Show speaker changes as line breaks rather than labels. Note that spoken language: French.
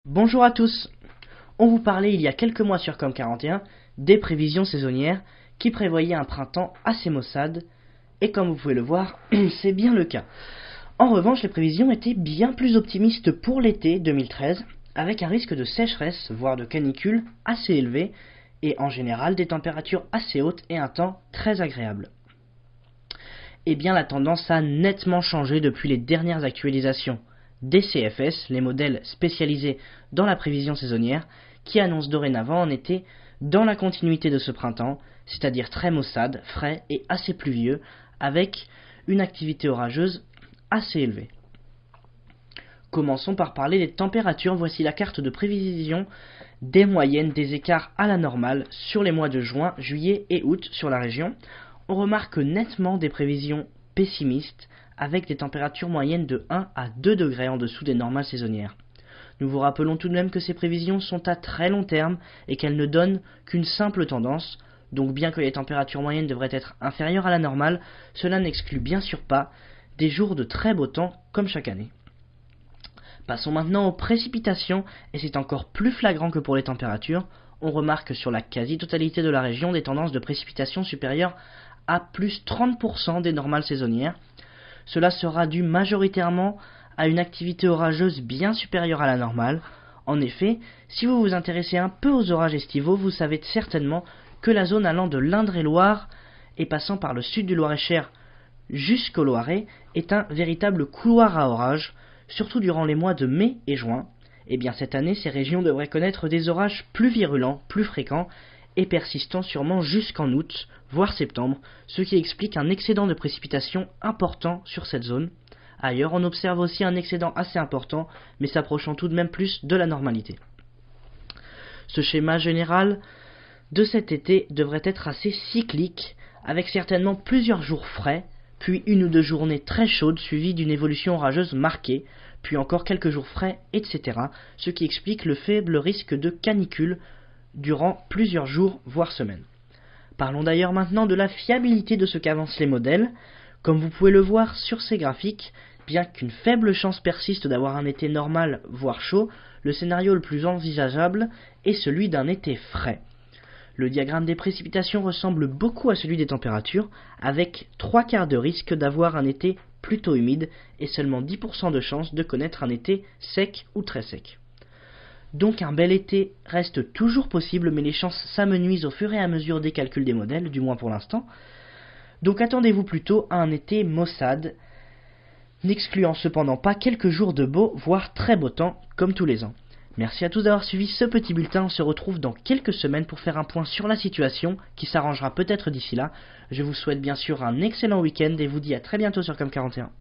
Bonjour à tous. On vous parlait il y a quelques mois sur Com41 des prévisions saisonnières qui prévoyaient un printemps assez maussade, et comme vous pouvez le voir, c'est bien le cas. En revanche, les prévisions étaient bien plus optimistes pour l'été 2013, avec un risque de sécheresse, voire de canicule, assez élevé, et en général des températures assez hautes et un temps très agréable. Eh bien, la tendance a nettement changé depuis les dernières actualisations des CFS, les modèles spécialisés dans la prévision saisonnière, qui annoncent dorénavant en été dans la continuité de ce printemps, c'est-à-dire très maussade, frais et assez pluvieux, avec une activité orageuse assez élevée. Commençons par parler des températures. Voici la carte de prévision des moyennes des écarts à la normale sur les mois de juin, juillet et août sur la région. On remarque nettement des prévisions pessimistes avec des températures moyennes de 1 à 2 degrés en dessous des normales saisonnières. Nous vous rappelons tout de même que ces prévisions sont à très long terme et qu'elles ne donnent qu'une simple tendance, donc bien que les températures moyennes devraient être inférieures à la normale, cela n'exclut bien sûr pas des jours de très beau temps comme chaque année. Passons maintenant aux précipitations, et c'est encore plus flagrant que pour les températures. On remarque sur la quasi-totalité de la région des tendances de précipitations supérieures à plus 30% des normales saisonnières. Cela sera dû majoritairement à une activité orageuse bien supérieure à la normale. En effet, si vous vous intéressez un peu aux orages estivaux, vous savez certainement que la zone allant de l'Indre-et-Loire et passant par le sud du Loir-et-Cher jusqu'au Loiret est un véritable couloir à orages, surtout durant les mois de mai et juin. Et bien cette année, ces régions devraient connaître des orages plus virulents, plus fréquents et persistant sûrement jusqu'en août, voire septembre, ce qui explique un excédent de précipitations important sur cette zone. Ailleurs, on observe aussi un excédent assez important, mais s'approchant tout de même plus de la normalité. Ce schéma général de cet été devrait être assez cyclique, avec certainement plusieurs jours frais, puis une ou deux journées très chaudes suivies d'une évolution orageuse marquée, puis encore quelques jours frais, etc., ce qui explique le faible risque de canicule durant plusieurs jours, voire semaines. Parlons d'ailleurs maintenant de la fiabilité de ce qu'avancent les modèles. Comme vous pouvez le voir sur ces graphiques, bien qu'une faible chance persiste d'avoir un été normal, voire chaud, le scénario le plus envisageable est celui d'un été frais. Le diagramme des précipitations ressemble beaucoup à celui des températures, avec 3/4 de risque d'avoir un été plutôt humide et seulement 10% de chance de connaître un été sec ou très sec. Donc un bel été reste toujours possible, mais les chances s'amenuisent au fur et à mesure des calculs des modèles, du moins pour l'instant. Donc attendez-vous plutôt à un été maussade, n'excluant cependant pas quelques jours de beau, voire très beau temps, comme tous les ans. Merci à tous d'avoir suivi ce petit bulletin. On se retrouve dans quelques semaines pour faire un point sur la situation, qui s'arrangera peut-être d'ici là. Je vous souhaite bien sûr un excellent week-end et vous dis à très bientôt sur Com41.